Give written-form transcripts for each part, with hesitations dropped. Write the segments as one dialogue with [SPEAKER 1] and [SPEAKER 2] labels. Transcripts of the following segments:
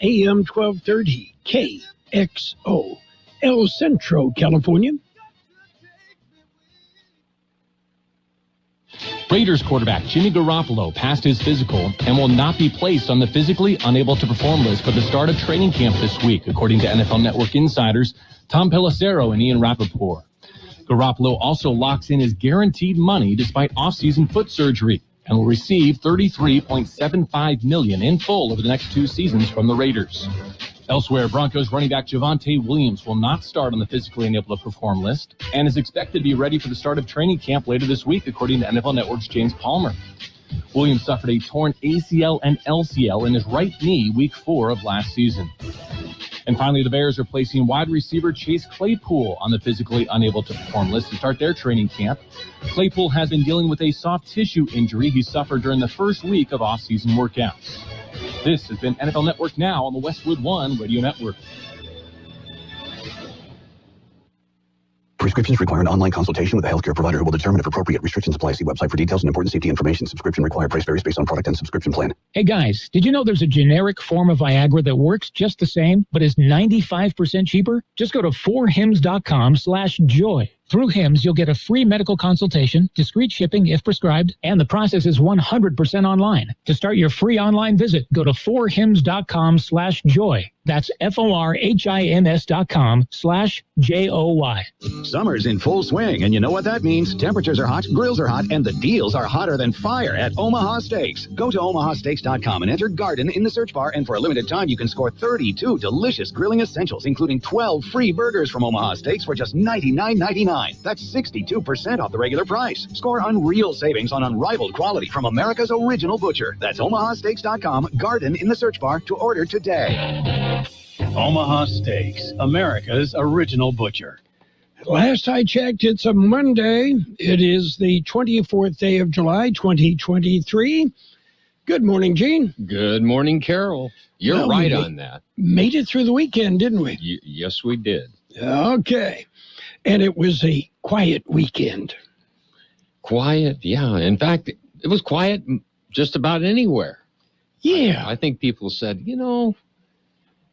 [SPEAKER 1] AM 1230, KXO, El Centro, California.
[SPEAKER 2] Raiders quarterback Jimmy Garoppolo passed his physical and will not be placed on the physically unable to perform list for the start of training camp this week, according to NFL Network insiders Tom Pelissero and Ian Rappaport. Garoppolo also locks in his guaranteed money despite offseason foot surgery and will receive $33.75 million in full over the next 2 seasons from the Raiders. Elsewhere, Broncos running back Javonte Williams will not start on the physically unable to perform list and is expected to be ready for the start of training camp later this week, according to NFL Network's James Palmer. Williams suffered a torn ACL and LCL in his right knee week 4 of last season. And finally, the Bears are placing wide receiver Chase Claypool on the physically unable to perform list to start their training camp. Claypool has been dealing with a soft tissue injury he suffered during the first week of off-season workouts. This has been NFL Network Now on the Westwood One Radio Network.
[SPEAKER 3] Prescriptions require an online consultation with a healthcare provider who will determine if appropriate restrictions apply. See website for details and important safety information. Subscription required. Price varies based on product and subscription plan.
[SPEAKER 4] Hey guys, did you know there's a generic form of Viagra that works just the same, but is 95% cheaper? Just go to 4hims.com/joy. Through HIMS, you'll get a free medical consultation, discreet shipping if prescribed, and the process is 100% online. To start your free online visit, go to 4hims.com/joy. That's FORHIMS.com/JOY.
[SPEAKER 5] Summer's in full swing, and you know what that means. Temperatures are hot, grills are hot, and the deals are hotter than fire at Omaha Steaks. Go to omahasteaks.com and enter Garden in the search bar, and for a limited time, you can score 32 delicious grilling essentials, including 12 free burgers from Omaha Steaks for just $99.99. That's 62% off the regular price. Score unreal savings on unrivaled quality from America's original butcher. That's omahasteaks.com, Garden in the search bar to order today.
[SPEAKER 6] Omaha Steaks, America's original butcher.
[SPEAKER 1] Last I checked, it's a Monday. It is the 24th day of July, 2023. Good morning, Gene.
[SPEAKER 7] Good morning, Carroll. You're right on that.
[SPEAKER 1] Made it through the weekend, didn't we?
[SPEAKER 7] Yes, we did.
[SPEAKER 1] Okay. And it was a quiet weekend.
[SPEAKER 7] Quiet, yeah. In fact, it was quiet just about anywhere.
[SPEAKER 1] Yeah.
[SPEAKER 7] I think people said,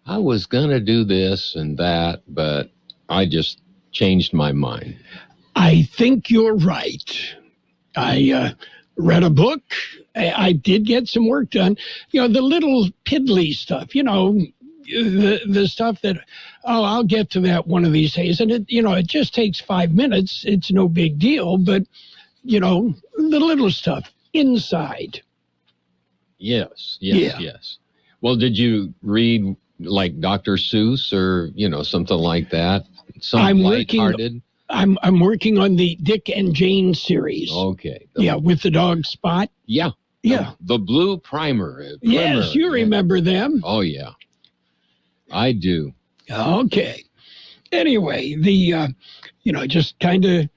[SPEAKER 7] I was going to do this and that, but I just changed my mind.
[SPEAKER 1] I think you're right. I read a book. I did get some work done. The little piddly stuff, the stuff that, I'll get to that one of these days. And it just takes 5 minutes. It's no big deal. But, the little stuff inside.
[SPEAKER 7] Yes. Well, did you read like Dr. Seuss or, something like that? Something lighthearted?
[SPEAKER 1] I'm working on the Dick and Jane series.
[SPEAKER 7] Okay.
[SPEAKER 1] With the dog Spot.
[SPEAKER 7] Yeah.
[SPEAKER 1] Yeah.
[SPEAKER 7] The blue primer.
[SPEAKER 1] Yes, you remember them.
[SPEAKER 7] Oh, yeah. I do.
[SPEAKER 1] Okay. Anyway, the just kind of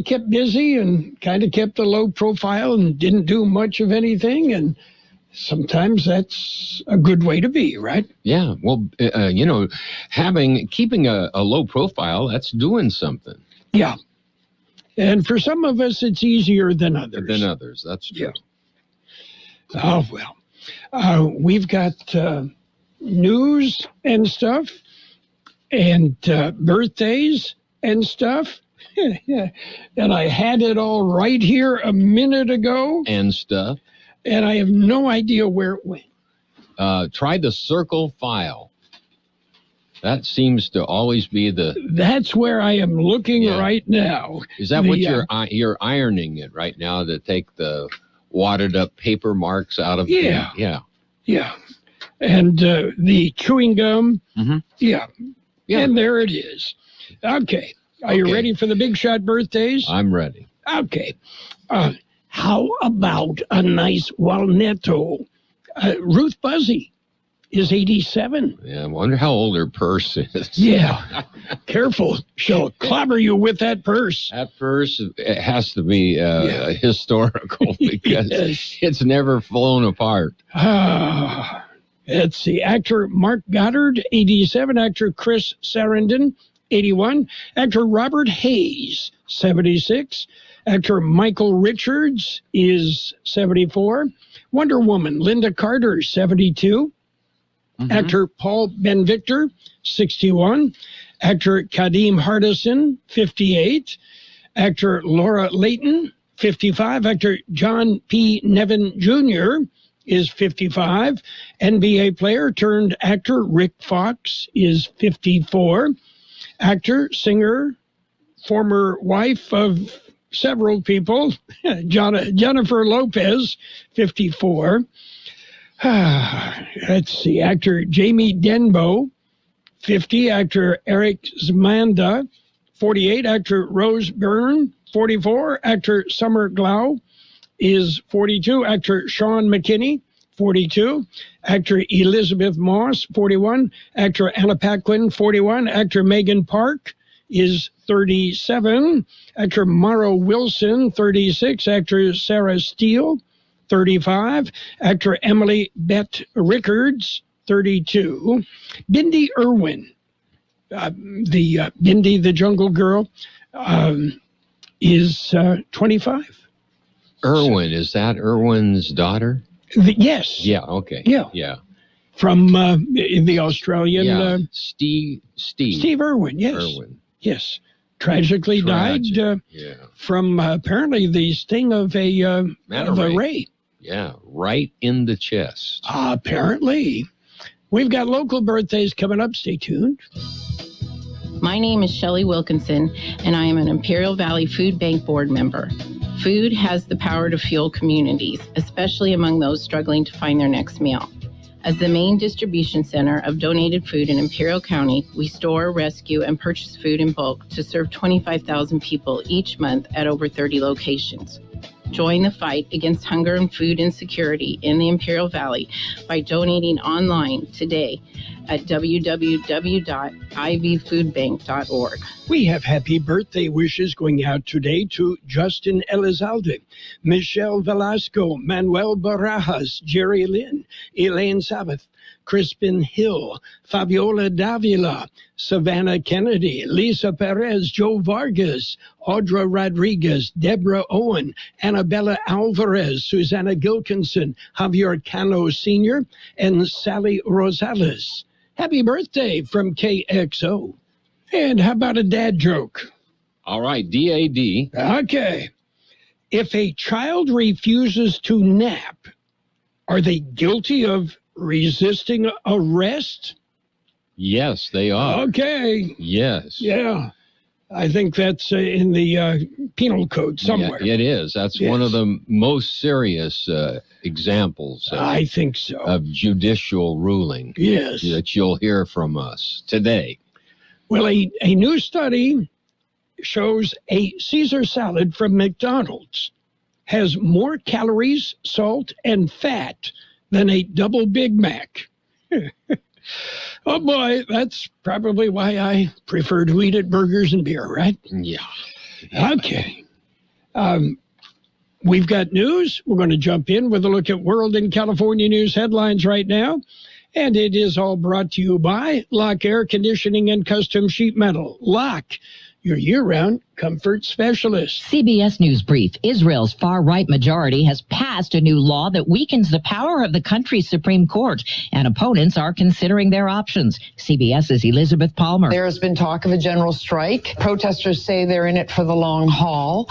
[SPEAKER 1] kept busy and kind of kept a low profile and didn't do much of anything, and sometimes that's a good way to be, right?
[SPEAKER 7] Yeah. Well, keeping a low profile, that's doing something.
[SPEAKER 1] Yeah. And for some of us, it's easier than others.
[SPEAKER 7] That's true.
[SPEAKER 1] Yeah. Oh, well. We've got news and stuff and birthdays and stuff. And I had it all right here a minute ago.
[SPEAKER 7] And stuff.
[SPEAKER 1] And I have no idea where it went.
[SPEAKER 7] Try the circle file. That seems to always be
[SPEAKER 1] That's where I am looking right now.
[SPEAKER 7] Is that what you're ironing it right now to take the wadded up paper marks out of
[SPEAKER 1] Yeah.
[SPEAKER 7] Yeah.
[SPEAKER 1] Yeah. And the chewing gum.
[SPEAKER 7] Mm-hmm.
[SPEAKER 1] Yeah. And there it is. Okay. Are you ready for the big shot birthdays?
[SPEAKER 7] I'm ready.
[SPEAKER 1] Okay. How about a nice Walnetto? Ruth Buzzy is 87.
[SPEAKER 7] Yeah, I wonder how old her purse is.
[SPEAKER 1] Yeah. Careful. She'll clobber you with that purse.
[SPEAKER 7] That purse has to be historical because it's never flown apart.
[SPEAKER 1] Let's see. Actor Mark Goddard, 87. Actor Chris Sarandon, 81. Actor Robert Hayes, 76. Actor Michael Richards is 74. Wonder Woman, Linda Carter, 72. Actor Paul Ben-Victor, 61. Actor Kadeem Hardison, 58. Actor Laura Layton, 55. Actor John P. Nevin Jr. is 55. NBA player turned actor Rick Fox is 54. Actor, singer, former wife of several people, Jennifer Lopez, 54. Let's see, actor Jamie Denbo, 50. Actor Eric Zmanda, 48. Actor Rose Byrne, 44. Actor Summer Glau is 42. Actor Sean McKinney, 42. Actor Elizabeth Moss, 41. Actor Anna Paquin, 41. Actor Megan Park is 37. Actor Mara Wilson, 36. Actor Sarah Steele, 35. Actor Emily Bett Rickards, 32. Bindi Irwin, Bindi the Jungle Girl, is 25.
[SPEAKER 7] Irwin, is that Irwin's daughter?
[SPEAKER 1] Yes.
[SPEAKER 7] Yeah, okay.
[SPEAKER 1] Yeah. From in the Australian...
[SPEAKER 7] Steve
[SPEAKER 1] Irwin, yes.
[SPEAKER 7] Irwin.
[SPEAKER 1] Yes. Tragically died from apparently the sting of a ray.
[SPEAKER 7] Yeah, right in the chest.
[SPEAKER 1] Apparently. We've got local birthdays coming up. Stay tuned.
[SPEAKER 8] My name is Shelley Wilkinson, and I am an Imperial Valley Food Bank board member. Food has the power to fuel communities, especially among those struggling to find their next meal. As the main distribution center of donated food in Imperial County, we store, rescue, and purchase food in bulk to serve 25,000 people each month at over 30 locations. Join the fight against hunger and food insecurity in the Imperial Valley by donating online today at www.ivfoodbank.org.
[SPEAKER 1] We have happy birthday wishes going out today to Justin Elizalde, Michelle Velasco, Manuel Barajas, Jerry Lynn, Elaine Sabbath, Crispin Hill, Fabiola Davila, Savannah Kennedy, Lisa Perez, Joe Vargas, Audra Rodriguez, Deborah Owen, Annabella Alvarez, Susanna Gilkinson, Javier Cano Sr., and Sally Rosales. Happy birthday from KXO. And how about a dad joke?
[SPEAKER 7] All right, DAD.
[SPEAKER 1] Okay. If a child refuses to nap, are they guilty of resisting arrest?
[SPEAKER 7] Yes, they are.
[SPEAKER 1] Okay.
[SPEAKER 7] Yes.
[SPEAKER 1] Yeah. I think that's in the penal code somewhere.
[SPEAKER 7] Yeah, it is. That's one of the most serious examples.
[SPEAKER 1] I think so.
[SPEAKER 7] Of judicial ruling.
[SPEAKER 1] Yes.
[SPEAKER 7] That you'll hear from us today.
[SPEAKER 1] Well, a new study shows a Caesar salad from McDonald's has more calories, salt, and fat than a double Big Mac. Oh, boy, that's probably why I prefer to eat at Burgers and Beer, right?
[SPEAKER 7] Yeah.
[SPEAKER 1] Okay. We've got news. We're going to jump in with a look at World and California news headlines right now. And it is all brought to you by Lock Air Conditioning and Custom Sheet Metal. Lock, your year-round comfort specialist.
[SPEAKER 9] CBS News Brief. Israel's far-right majority has passed a new law that weakens the power of the country's Supreme Court, and opponents are considering their options. CBS's Elizabeth Palmer.
[SPEAKER 10] There has been talk of a general strike. Protesters say they're in it for the long haul.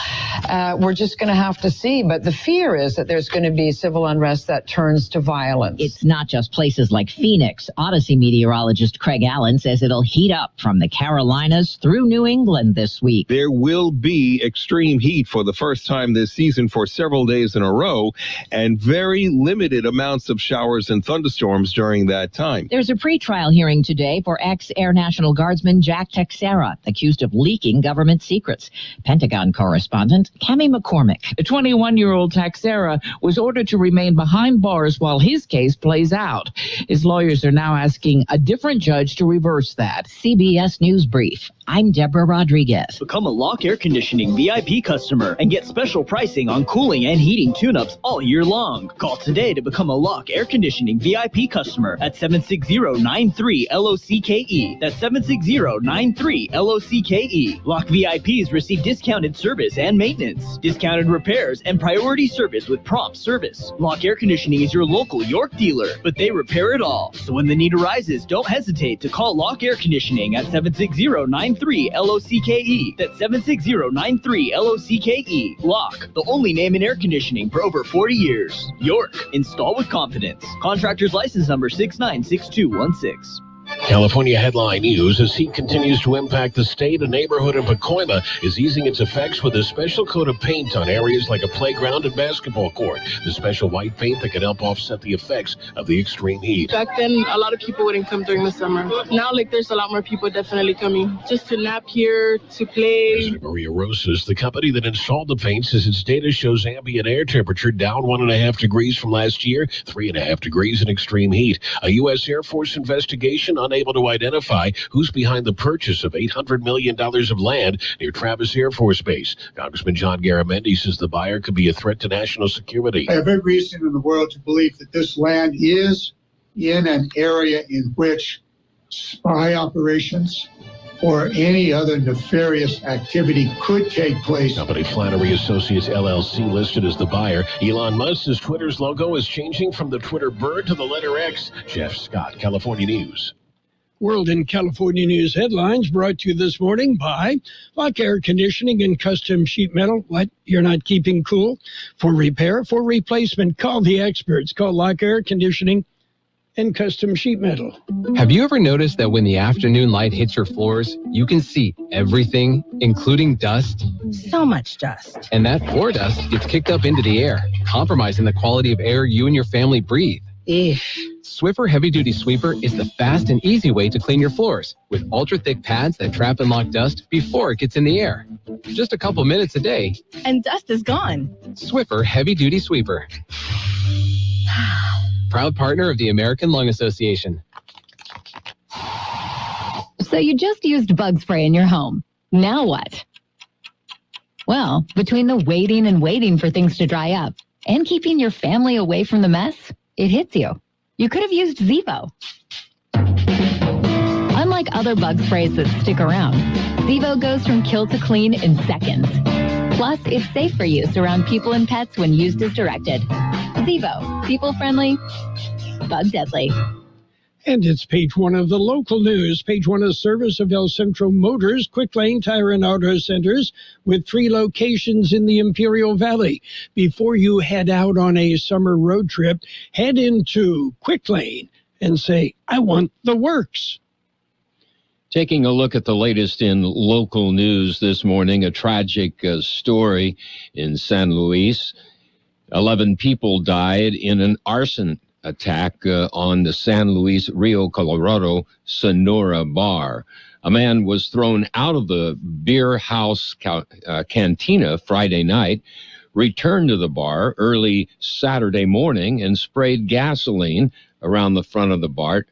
[SPEAKER 10] We're just going to have to see, but the fear is that there's going to be civil unrest that turns to violence.
[SPEAKER 9] It's not just places like Phoenix. Odyssey meteorologist Craig Allen says it'll heat up from the Carolinas through New England this week.
[SPEAKER 11] There will be extreme heat for the first time this season for several days in a row, and very limited amounts of showers and thunderstorms during that time.
[SPEAKER 9] There's a pretrial hearing today for ex-Air National Guardsman Jack Teixeira, accused of leaking government secrets. Pentagon correspondent Cammie McCormick.
[SPEAKER 12] The 21-year-old Teixeira was ordered to remain behind bars while his case plays out. His lawyers are now asking a different judge to reverse that.
[SPEAKER 9] CBS News Brief. I'm Deborah Rodriguez.
[SPEAKER 13] Become a Lock Air Conditioning VIP customer and get special pricing on cooling and heating tune-ups all year long. Call today to become a Lock Air Conditioning VIP customer at 760-93-LOCKE. That's 760-93-LOCKE. Lock VIPs receive discounted service and maintenance, discounted repairs, and priority service with prompt service. Lock Air Conditioning is your local York dealer, but they repair it all. So when the need arises, don't hesitate to call Lock Air Conditioning at 760-93-LOCKE. That's 760-93-LOCKE. Lock, the only name in air conditioning for over 40 years. York, install with confidence. Contractor's license number 696216.
[SPEAKER 14] California headline news: as heat continues to impact the state, a neighborhood in Pacoima is easing its effects with a special coat of paint on areas like a playground and basketball court. The special white paint that can help offset the effects of the extreme heat.
[SPEAKER 15] Back then, a lot of people wouldn't come during the summer. Now, there's a lot more people definitely coming just to nap here, to play.
[SPEAKER 14] President Maria Rosas, the company that installed the paint, says its data shows ambient air temperature down 1.5 degrees from last year, 3.5 degrees in extreme heat. A U.S. Air Force investigation unable to identify who's behind the purchase of $800 million of land near Travis Air Force Base. Congressman John Garamendi says the buyer could be a threat to national security.
[SPEAKER 16] I have every reason in the world to believe that this land is in an area in which spy operations or any other nefarious activity could take place.
[SPEAKER 14] Company Flannery Associates LLC listed as the buyer. Elon Musk says Twitter's logo is changing from the Twitter bird to the letter X. Jeff Scott, California News.
[SPEAKER 1] World in California News headlines brought to you this morning by Lock Air Conditioning and Custom Sheet Metal. What? You're not keeping cool? For repair, for replacement, call the experts. Call Lock Air Conditioning and Custom Sheet Metal.
[SPEAKER 17] Have you ever noticed that when the afternoon light hits your floors, you can see everything, including dust?
[SPEAKER 18] So much dust.
[SPEAKER 17] And that floor dust gets kicked up into the air, compromising the quality of air you and your family breathe. Swiffer Heavy Duty Sweeper is the fast and easy way to clean your floors with ultra-thick pads that trap and lock dust before it gets in the air. Just a couple minutes a day,
[SPEAKER 18] and dust is gone.
[SPEAKER 17] Swiffer Heavy Duty Sweeper. Proud partner of the American Lung Association.
[SPEAKER 19] So you just used bug spray in your home. Now what? Well, between the waiting and waiting for things to dry up and keeping your family away from the mess, it hits you. You could have used Zevo. Unlike other bug sprays that stick around, Zevo goes from kill to clean in seconds. Plus, it's safe for use around people and pets when used as directed. Zevo, people-friendly, bug-deadly.
[SPEAKER 1] And it's page one of the local news. Page one of service of El Centro Motors, Quick Lane Tire and Auto Centers with 3 locations in the Imperial Valley. Before you head out on a summer road trip, head into Quick Lane and say, I want the works.
[SPEAKER 7] Taking a look at the latest in local news this morning, a tragic story in San Luis. 11 people died in an arson attack on the San Luis Rio Colorado Sonora bar. A man was thrown out of the beer house cantina Friday night, returned to the bar early Saturday morning and sprayed gasoline around the front of the bar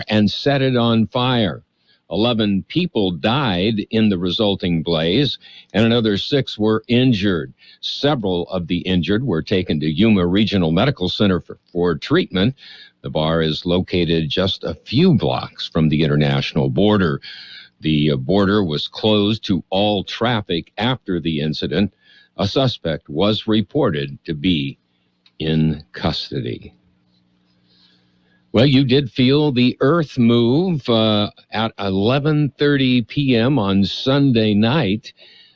[SPEAKER 7] and set it on fire. 11 people died in the resulting blaze, and another 6 were injured. Several of the injured were taken to Yuma Regional Medical Center for treatment. The bar is located just a few blocks from the international border. The border was closed to all traffic after the incident. A suspect was reported to be in custody. Well, you did feel the earth move at 11:30 p.m. on Sunday night.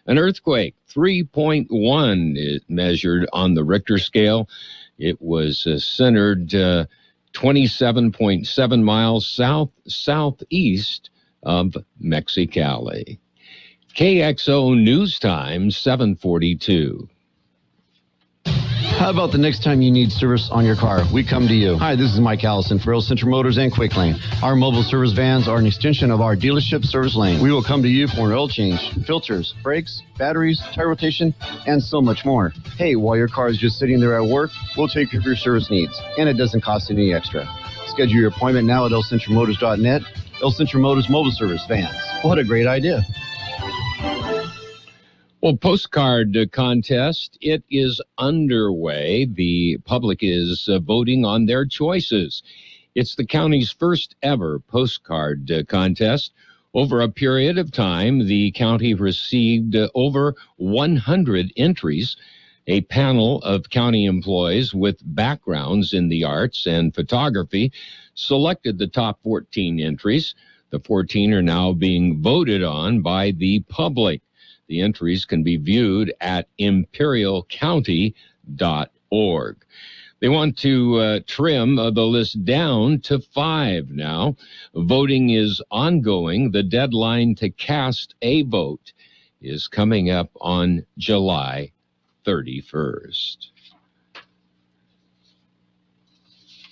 [SPEAKER 7] An earthquake, 3.1, is measured on the Richter scale. It was centered 27.7 miles southeast of Mexicali. KXO News Time, 7:42.
[SPEAKER 20] How about the next time you need service on your car? We come to you. Hi, this is Mike Allison for Real Central Motors and Quick Lane. Our mobile service vans are an extension of our dealership service lane. We will come to you for an oil change, filters, brakes, batteries, tire rotation, and so much more. Hey, while your car is just sitting there at work, we'll take care of your service needs, and it doesn't cost any extra. Schedule your appointment now at elcentralmotors.net El Centro Motors mobile service vans. What a great idea.
[SPEAKER 7] Well, postcard contest, it is underway. The public is voting on their choices. It's the county's first ever postcard contest. Over a period of time, the county received over 100 entries. A panel of county employees with backgrounds in the arts and photography selected the top 14 entries. The 14 are now being voted on by the public. The entries can be viewed at imperialcounty.org. They want to trim the list down to 5 now. Voting is ongoing. The deadline to cast a vote is coming up on July 31st.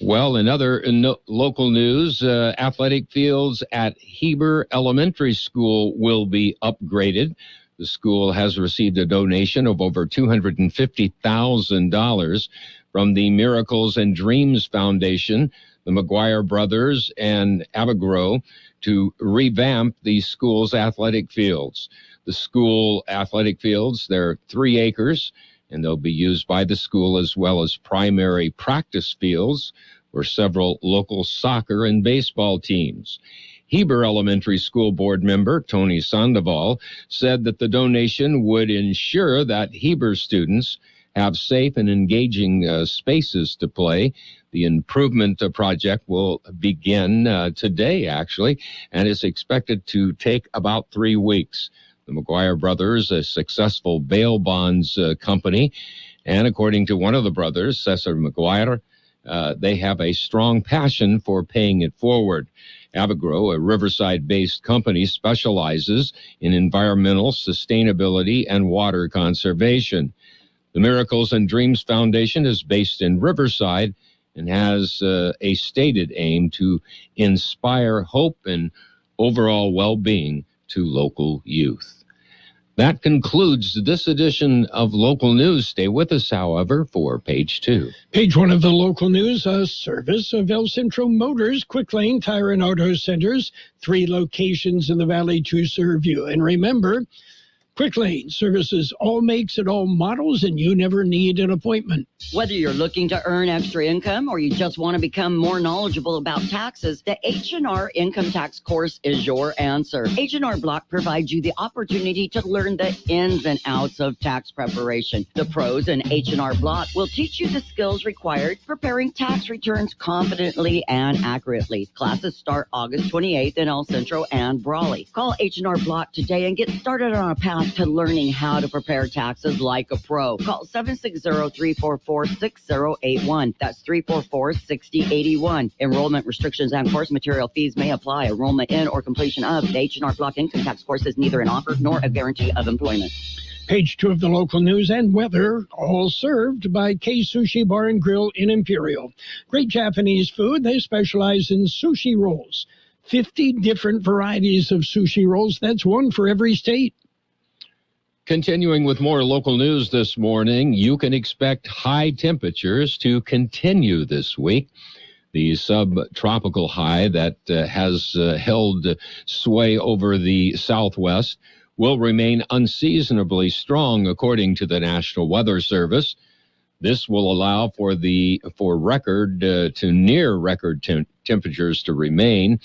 [SPEAKER 7] Well, in other local news, athletic fields at Heber Elementary School will be upgraded. The school has received a donation of over $250,000 from the Miracles and Dreams Foundation, the McGuire brothers, and Avagro to revamp the school's athletic fields. The school athletic fields, they're 3 acres, and they'll be used by the school as well as primary practice fields for several local soccer and baseball teams. Heber Elementary School Board member Tony Sandoval said that the donation would ensure that Heber students have safe and engaging spaces to play. The improvement project will begin today, actually, and is expected to take about 3 weeks. The McGuire brothers, a successful bail bonds company, and according to one of the brothers, Cesar McGuire, they have a strong passion for paying it forward. Avagro, a Riverside-based company, specializes in environmental sustainability and water conservation. The Miracles and Dreams Foundation is based in Riverside and has a stated aim to inspire hope and overall well-being to local youth. That concludes this edition of Local News. Stay with us, however, for Page 2.
[SPEAKER 1] Page 1 of the local news, a service of El Centro Motors, Quick Lane Tire and Auto Centers, 3 locations in the valley to serve you. And remember, Quick Lane services all makes and all models, and you never need an appointment.
[SPEAKER 21] Whether you're looking to earn extra income or you just want to become more knowledgeable about taxes, the H&R Income Tax course is your answer. H&R Block provides you the opportunity to learn the ins and outs of tax preparation. The pros in H&R Block will teach you the skills required preparing tax returns confidently and accurately. Classes start August 28th in El Centro and Brawley. Call H&R Block today and get started on a path to learning how to prepare taxes like a pro. Call 760-344-6081. That's 344-6081. Enrollment restrictions and course material fees may apply. Enrollment in or completion of the H&R Block income tax course is neither an offer nor a guarantee of employment.
[SPEAKER 1] Page 2 of the local news and weather, all served by K Sushi Bar and Grill in Imperial. Great Japanese food. They specialize in sushi rolls. 50 different varieties of sushi rolls. That's one for every state.
[SPEAKER 7] Continuing with more local news this morning, you can expect high temperatures to continue this week. The subtropical high that has held sway over the southwest will remain unseasonably strong, according to the National Weather Service. This will allow for record to near record temperatures to remain.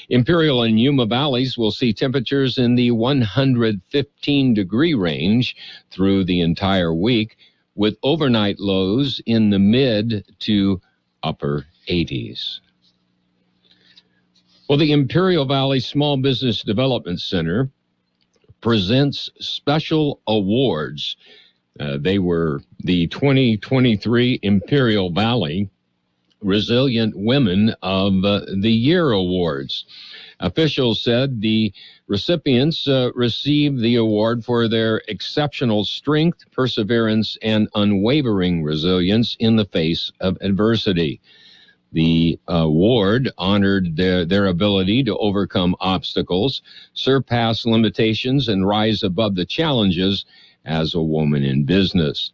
[SPEAKER 7] Imperial and Yuma valleys will see temperatures in the 115-degree range through the entire week, with overnight lows in the mid to upper 80s. Well, the Imperial Valley Small Business Development Center presents special awards. They were the 2023 Imperial Valley Resilient Women of the Year Awards. Officials said the recipients received the award for their exceptional strength, perseverance, and unwavering resilience in the face of adversity. The award honored their ability to overcome obstacles, surpass limitations, and rise above the challenges as a woman in business.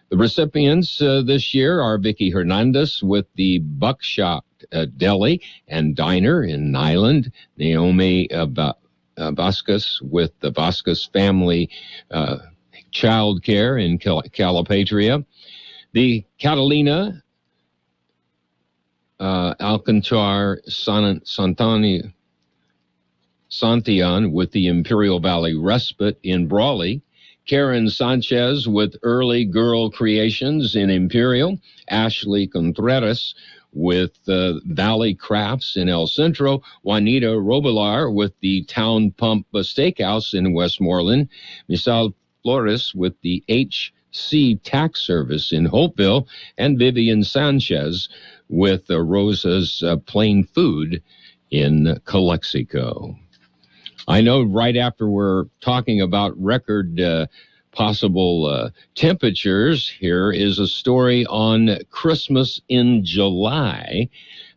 [SPEAKER 7] The recipients this year are Vicky Hernandez with the Buckshot Deli and Diner in Nyland. Naomi Vasquez with the Vasquez Family Child Care in Calipatria. The Catalina Alcantar Santillan with the Imperial Valley Respite in Brawley. Karen Sanchez with Early Girl Creations in Imperial. Ashley Contreras with Valley Crafts in El Centro. Juanita Robilar with the Town Pump Steakhouse in Westmoreland. Misal Flores with the HC Tax Service in Hopeville. And Vivian Sanchez with Rosa's Plain Food in Calexico. I know right after we're talking about record possible temperatures, here is a story on Christmas in July.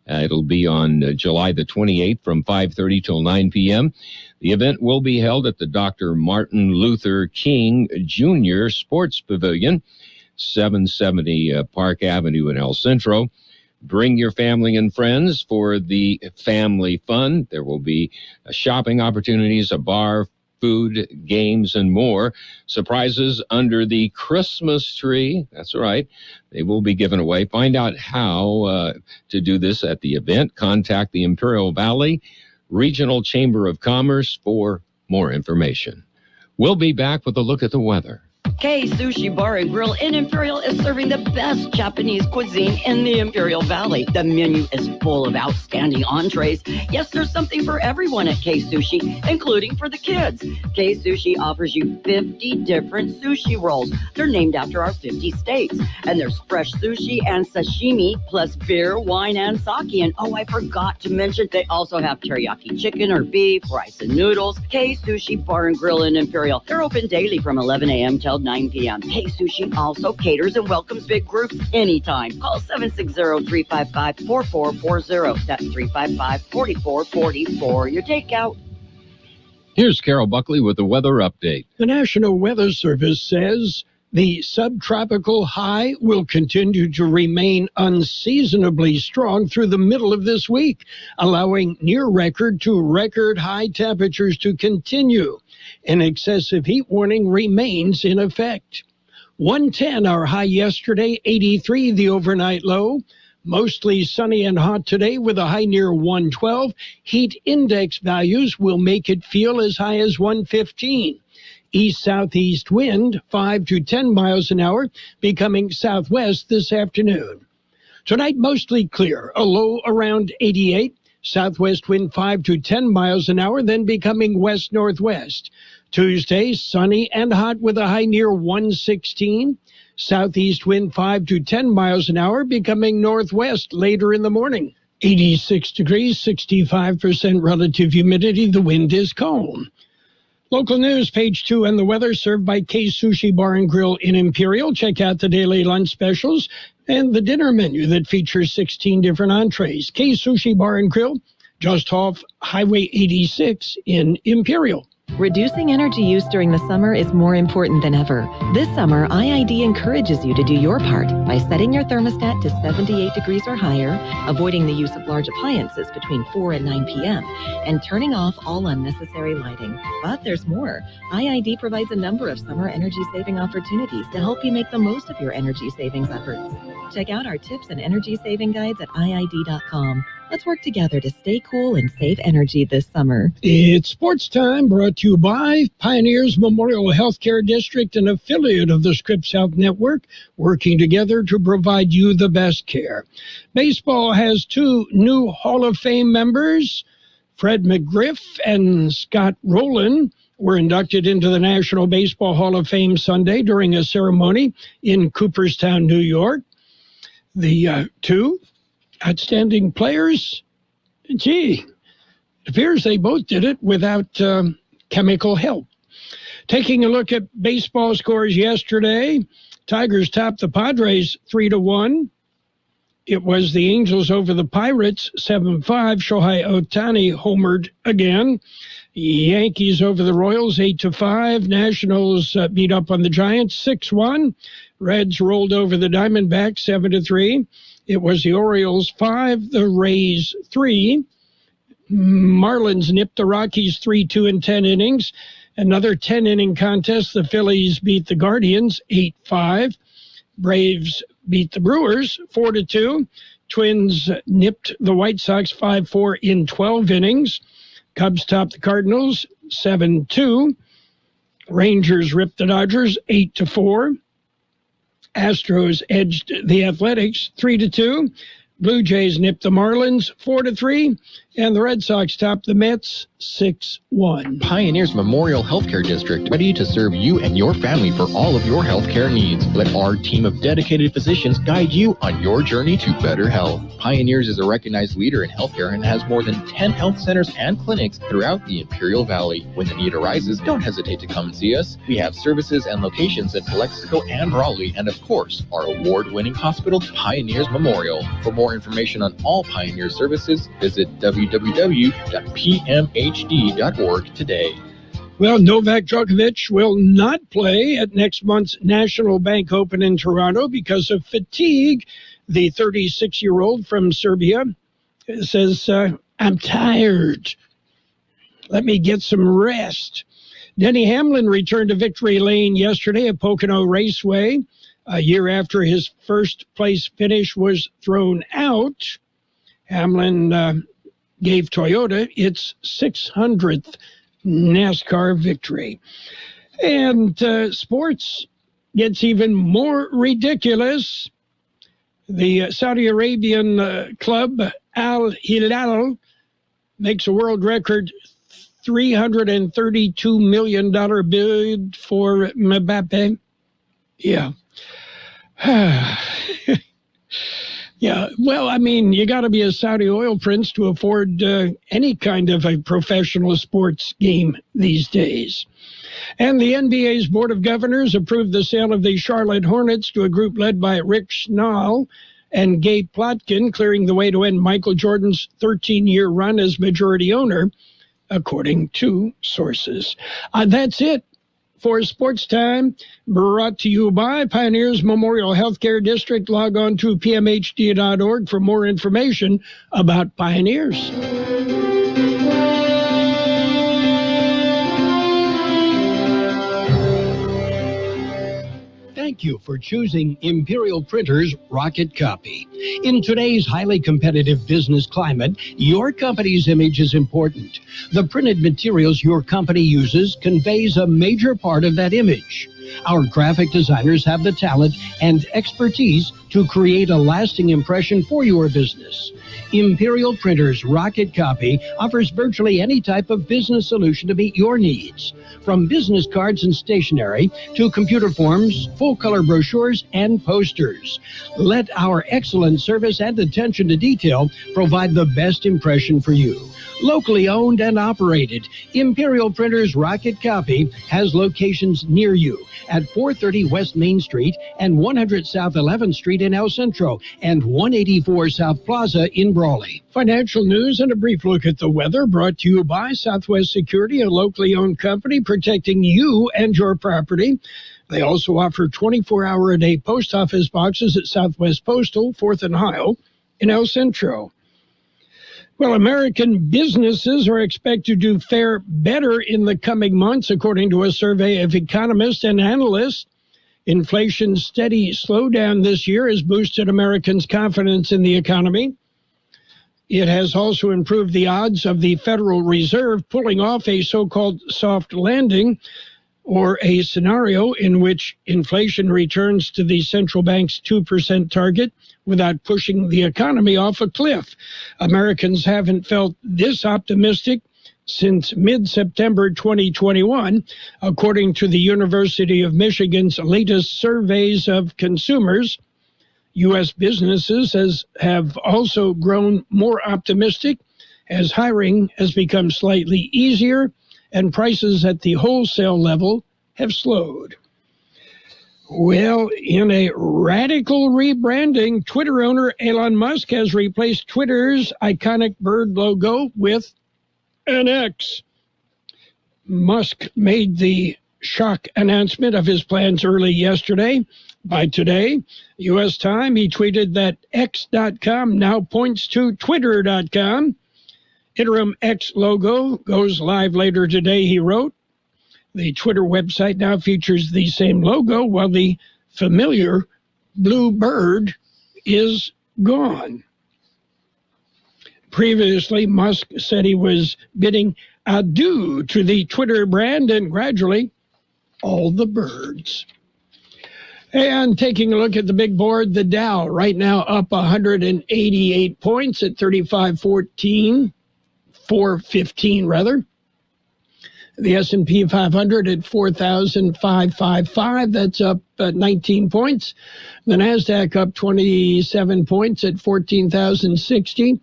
[SPEAKER 7] It'll be on July the 28th from 5:30 till 9 p.m. The event will be held at the Dr. Martin Luther King Jr. Sports Pavilion, 770 Park Avenue in El Centro. Bring your family and friends for the family fun. There will be shopping opportunities, a bar, food, games, and more. Surprises under the Christmas tree. That's right. They will be given away. Find out how to do this at the event. Contact the Imperial Valley Regional Chamber of Commerce for more information. We'll be back with a look at the weather.
[SPEAKER 21] K Sushi Bar and Grill in Imperial is serving the best Japanese cuisine in the Imperial Valley. The menu is full of outstanding entrees. Yes, there's something for everyone at K Sushi, including for the kids. K Sushi offers you 50 different sushi rolls. They're named after our 50 states. And there's fresh sushi and sashimi, plus beer, wine, and sake. And oh, I forgot to mention, they also have teriyaki chicken or beef, rice and noodles. K Sushi Bar and Grill in Imperial. They're open daily from 11 a.m. till 9 p.m. K Sushi also caters and welcomes big groups anytime. Call 760-355-4440. That's 355-4440 for your takeout.
[SPEAKER 7] Here's Carroll Buckley with the weather update.
[SPEAKER 1] The National Weather Service says the subtropical high will continue to remain unseasonably strong through the middle of this week, allowing near record to record high temperatures to continue. An excessive heat warning remains in effect. 110 our high yesterday, 83 the overnight low. Mostly sunny and hot today with a high near 112. Heat index values will make it feel as high as 115. East-southeast wind, 5 to 10 miles an hour, becoming southwest this afternoon. Tonight, mostly clear, a low around 88. Southwest wind 5 to 10 miles an hour, then becoming west-northwest. Tuesday, sunny and hot with a high near 116. Southeast wind 5 to 10 miles an hour, becoming northwest later in the morning. 86 degrees, 65% relative humidity. The wind is calm. Local news, page 2, and the weather served by K Sushi Bar and Grill in Imperial. Check out the daily lunch specials and the dinner menu that features 16 different entrees. K Sushi Bar and Grill, just off Highway 86 in Imperial.
[SPEAKER 2] Reducing energy use during the summer is more important than ever. This summer, IID encourages you to do your part by setting your thermostat to 78 degrees or higher, avoiding the use of large appliances between 4 and 9 p.m., and turning off all unnecessary lighting. But there's more. IID provides a number of summer energy-saving opportunities to help you make the most of your energy savings efforts. Check out our tips and energy saving guides at IID.com. Let's work together to stay cool and save energy this summer.
[SPEAKER 1] It's sports time, brought to you by Pioneers Memorial Healthcare District, an affiliate of the Scripps Health Network, working together to provide you the best care. Baseball has 2 new Hall of Fame members. Fred McGriff and Scott Rowland were inducted into the National Baseball Hall of Fame Sunday during a ceremony in Cooperstown, New York. The 2 outstanding players, it appears they both did it without chemical help. Taking a look at baseball scores yesterday, Tigers topped the Padres 3-1. It was the Angels over the Pirates 7-5. Shohei Ohtani homered again. Yankees over the Royals 8-5. Nationals beat up on the Giants 6-1. Reds rolled over the Diamondbacks 7-3. It was the Orioles 5, the Rays 3. Marlins nipped the Rockies 3-2 in 10 innings. Another 10-inning contest. The Phillies beat the Guardians 8-5. Braves beat the Brewers 4-2. Twins nipped the White Sox 5-4 in 12 innings. Cubs topped the Cardinals 7-2. Rangers ripped the Dodgers 8-4. Astros edged the Athletics 3-2. Blue Jays nipped the Marlins 4-3, and the Red Sox topped the Mets 6-1.
[SPEAKER 3] Pioneers Memorial Healthcare District, ready to serve you and your family for all of your healthcare needs. Let our team of dedicated physicians guide you on your journey to better health. Pioneers is a recognized leader in healthcare and has more than 10 health centers and clinics throughout the Imperial Valley. When the need arises, don't hesitate to come and see us. We have services and locations in Calexico and Raleigh, and of course, our award-winning hospital, Pioneers Memorial. For more information on all Pioneer services, visit www.pmhd.org today.
[SPEAKER 1] Well, Novak Djokovic will not play at next month's National Bank Open in Toronto because of fatigue. The 36-year-old from Serbia says, I'm tired. Let me get some rest. Denny Hamlin returned to victory lane yesterday at Pocono Raceway, a year after his first-place finish was thrown out. Hamlin gave Toyota its 600th NASCAR victory. And sports gets even more ridiculous. The Saudi Arabian club Al Hilal makes a world record $332 million bid for Mbappe. Yeah. Yeah, well, I mean, you got to be a Saudi oil prince to afford any kind of a professional sports game these days. And the NBA's Board of Governors approved the sale of the Charlotte Hornets to a group led by Rick Schnall and Gabe Plotkin, clearing the way to end Michael Jordan's 13-year run as majority owner, according to sources. That's it for Sports Time, brought to you by Pioneers Memorial Healthcare District. Log on to pmhd.org for more information about Pioneers. Thank you for choosing Imperial Printers Rocket Copy. In today's highly competitive business climate, your company's image is important. The printed materials your company uses conveys a major part of that image. Our graphic designers have the talent and expertise to create a lasting impression for your business. Imperial Printers Rocket Copy offers virtually any type of business solution to meet your needs, from business cards and stationery to computer forms, full-color brochures, and posters. Let our excellent service and attention to detail provide the best impression for you. Locally owned and operated, Imperial Printers Rocket Copy has locations near you at 430 West Main Street and 100 South 11th Street in El Centro and 184 South Plaza in Brawley. Financial news and a brief look at the weather brought to you by Southwest Security, a locally owned company protecting you and your property. They also offer 24-hour-a-day post office boxes at Southwest Postal, 4th and Heil in El Centro. Well, American businesses are expected to do fare better in the coming months, according to a survey of economists and analysts. Inflation's steady slowdown this year has boosted Americans' confidence in the economy. It has also improved the odds of the Federal Reserve pulling off a so-called soft landing, or a scenario in which inflation returns to the central bank's 2% target without pushing the economy off a cliff. Americans haven't felt this optimistic since mid-September 2021, according to the University of Michigan's latest surveys of consumers. U.S. businesses have also grown more optimistic as hiring has become slightly easier and prices at the wholesale level have slowed. Well, in a radical rebranding, Twitter owner Elon Musk has replaced Twitter's iconic bird logo with an X. Musk made the shock announcement of his plans early yesterday. By today, U.S. time, he tweeted that X.com now points to Twitter.com. Interim X logo goes live later today, he wrote. The Twitter website now features the same logo, while the familiar blue bird is gone. Previously, Musk said he was bidding adieu to the Twitter brand, and gradually, all the birds. And taking a look at the big board, the Dow right now up 188 points at 415 rather. The S&P 500 at 4,555, that's up 19 points. The NASDAQ up 27 points at 14,060.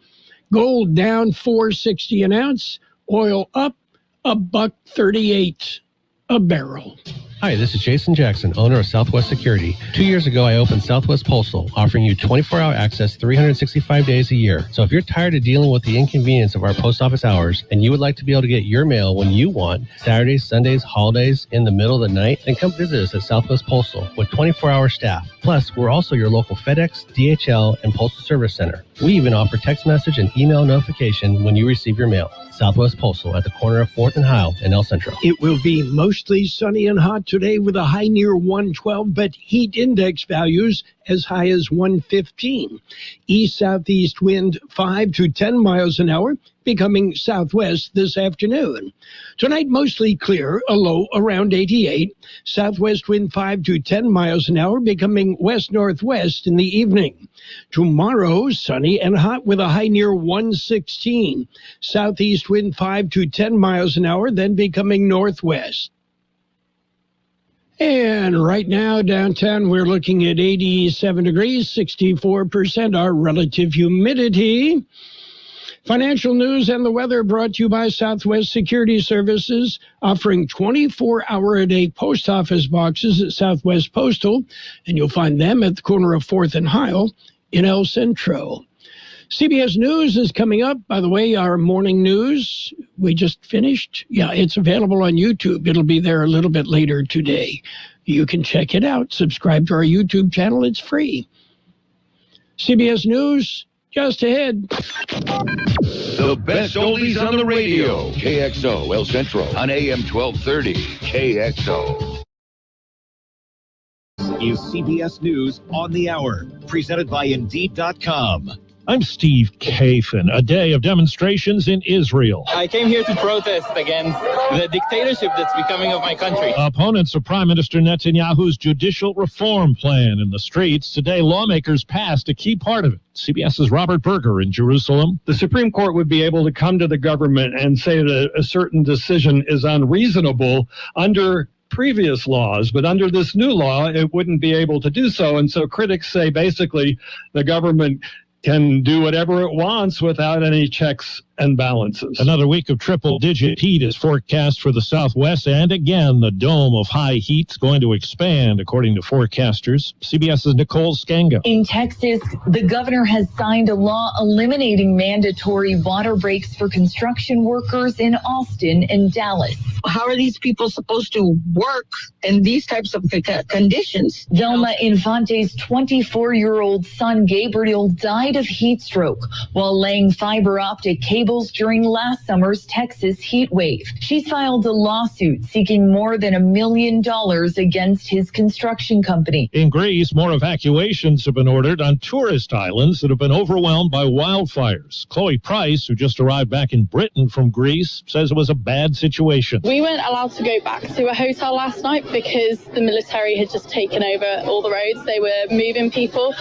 [SPEAKER 1] Gold down $4.60 an ounce. Oil up $1.38 a barrel.
[SPEAKER 4] Hi, this is Jason Jackson, owner of Southwest Security. 2 years ago, I opened Southwest Postal, offering you 24-hour access 365 days a year. So if you're tired of dealing with the inconvenience of our post office hours and you would like to be able to get your mail when you want, Saturdays, Sundays, holidays, in the middle of the night, then come visit us at Southwest Postal with 24-hour staff. Plus, we're also your local FedEx, DHL, and Postal Service Center. We even offer text message and email notification when you receive your mail. Southwest Postal at the corner of 4th and Heil in El Centro.
[SPEAKER 1] It will be mostly sunny and hot today with a high near 112, but heat index values as high as 115. East-southeast wind 5 to 10 miles an hour, becoming southwest this afternoon. Tonight, mostly clear, a low around 88. Southwest wind 5 to 10 miles an hour, becoming west-northwest in the evening. Tomorrow, sunny and hot with a high near 116. Southeast wind 5 to 10 miles an hour, then becoming northwest. And right now, downtown, we're looking at 87 degrees, 64% our relative humidity. Financial news and the weather brought to you by Southwest Security Services, offering 24-hour-a-day post office boxes at Southwest Postal, and you'll find them at the corner of 4th and Heil in El Centro. CBS News is coming up. By the way, our morning news, we just finished. Yeah, it's available on YouTube. It'll be there a little bit later today. You can check it out. Subscribe to our YouTube channel. It's free. CBS News, just ahead.
[SPEAKER 22] The best oldies on the radio. KXO El Centro on AM 1230. KXO.
[SPEAKER 23] Is CBS News on the Hour, presented by Indeed.com.
[SPEAKER 24] I'm Steve Kafin. A day of demonstrations in Israel.
[SPEAKER 25] I came here to protest against the dictatorship that's becoming of my country.
[SPEAKER 24] Opponents of Prime Minister Netanyahu's judicial reform plan in the streets. Today, lawmakers passed a key part of it. CBS's Robert Berger in Jerusalem.
[SPEAKER 26] The Supreme Court would be able to come to the government and say that a certain decision is unreasonable under previous laws, but under this new law, it wouldn't be able to do so. And so critics say basically the government can do whatever it wants without any checks and balances.
[SPEAKER 24] Another week of triple-digit heat is forecast for the Southwest, and again, the dome of high heat's going to expand, according to forecasters. CBS's Nicole Scango.
[SPEAKER 27] In Texas, the governor has signed a law eliminating mandatory water breaks for construction workers in Austin and Dallas.
[SPEAKER 28] How are these people supposed to work in these types of conditions?
[SPEAKER 27] Velma Infante's 24-year-old son, Gabriel, died of heat stroke while laying fiber optic cables during last summer's Texas heat wave. She's filed a lawsuit seeking more than $1 million against his construction company.
[SPEAKER 24] In Greece, more evacuations have been ordered on tourist islands that have been overwhelmed by wildfires. Chloe Price, who just arrived back in Britain from Greece, says it was a bad situation.
[SPEAKER 29] We weren't allowed to go back to a hotel last night because the military had just taken over all the roads. They were moving people.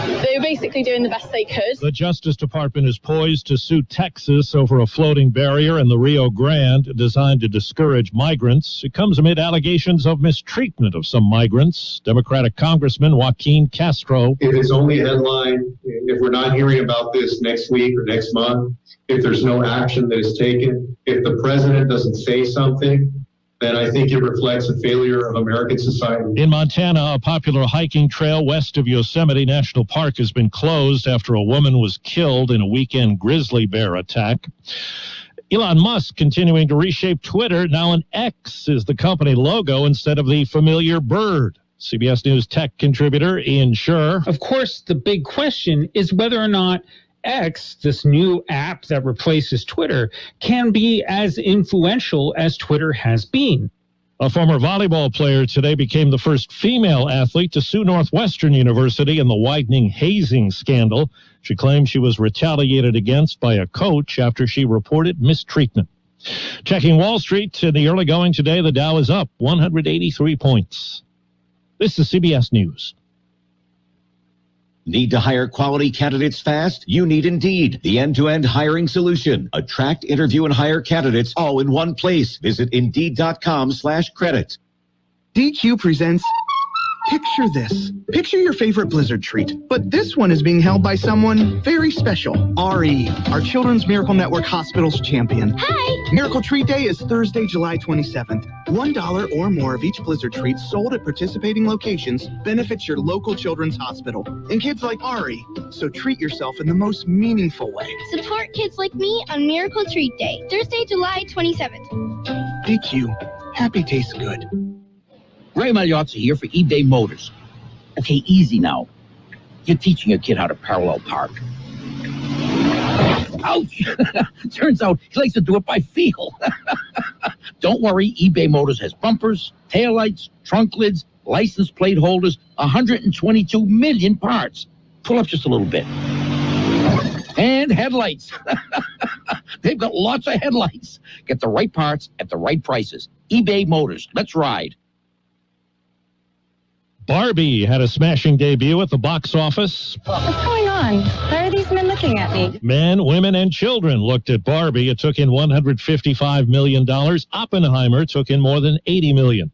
[SPEAKER 29] They were basically doing the best they could.
[SPEAKER 24] The Justice Department is poised to sue Texas over a floating barrier in the Rio Grande designed to discourage migrants. It comes amid allegations of mistreatment of some migrants. Democratic Congressman Joaquin Castro.
[SPEAKER 30] If it's only a headline, if we're not hearing about this next week or next month, if there's no action that is taken, if the president doesn't say something, then I think it reflects a failure of American society.
[SPEAKER 24] In Montana, a popular hiking trail west of Yosemite National Park has been closed after a woman was killed in a weekend grizzly bear attack. Elon Musk continuing to reshape Twitter. Now an X is the company logo instead of the familiar bird. CBS News tech contributor Ian Scher.
[SPEAKER 5] Of course, the big question is whether or not X, this new app that replaces Twitter, can be as influential as Twitter has been.
[SPEAKER 24] A former volleyball player today became the first female athlete to sue Northwestern University in the widening hazing scandal. She claims she was retaliated against by a coach after she reported mistreatment. Checking Wall Street in the early going today, the Dow is up 183 points. This is CBS News.
[SPEAKER 23] Need to hire quality candidates fast? You need Indeed, the end-to-end hiring solution. Attract, interview, and hire candidates all in one place. Visit Indeed.com/credit.
[SPEAKER 6] DQ presents Picture This. Picture your favorite Blizzard treat, but this one is being held by someone very special. RE, our Children's Miracle Network Hospital's champion. Hi! Miracle Treat Day is Thursday, July 27th. $1 or more of each Blizzard treat sold at participating locations benefits your local children's hospital and kids like RE. So treat yourself in the most meaningful way.
[SPEAKER 8] Support kids like me on Miracle Treat Day, Thursday, July 27th.
[SPEAKER 6] DQ. Happy tastes good.
[SPEAKER 9] Ray Magliozzi here for eBay Motors. Okay, easy now. You're teaching a kid how to parallel park. Ouch! Turns out he likes to do it by feel. Don't worry, eBay Motors has bumpers, taillights, trunk lids, license plate holders, 122 million parts. Pull up just a little bit. And headlights. They've got lots of headlights. Get the right parts at the right prices. eBay Motors. Let's ride.
[SPEAKER 24] Barbie had a smashing debut at the box office.
[SPEAKER 10] What's going on? Why are these men looking at me?
[SPEAKER 24] Men, women, and children looked at Barbie. It took in $155 million. Oppenheimer took in more than $80 million.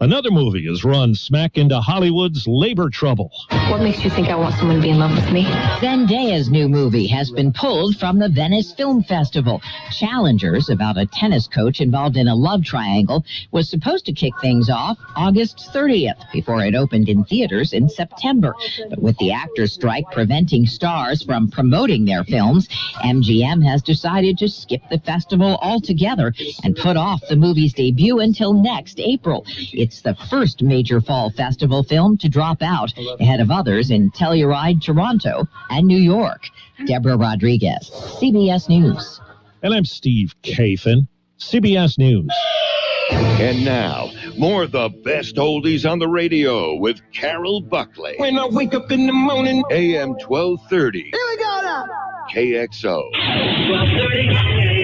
[SPEAKER 24] Another movie is run smack into Hollywood's labor trouble.
[SPEAKER 10] What makes you think I want someone to be in love with me?
[SPEAKER 11] Zendaya's new movie has been pulled from the Venice Film Festival. Challengers, about a tennis coach involved in a love triangle, was supposed to kick things off August 30th before it opened in theaters in September. But with the actors' strike preventing stars from promoting their films, MGM has decided to skip the festival altogether and put off the movie's debut until next April. It's the first major fall festival film to drop out, ahead of others in Telluride, Toronto, and New York. Deborah Rodriguez, CBS News.
[SPEAKER 24] And I'm Steve Kathan, CBS News.
[SPEAKER 22] And now, more of the best oldies on the radio with Carroll Buckley.
[SPEAKER 12] When I wake up in the morning.
[SPEAKER 22] AM 1230.
[SPEAKER 12] Here we go now.
[SPEAKER 22] KXO.
[SPEAKER 12] 1230.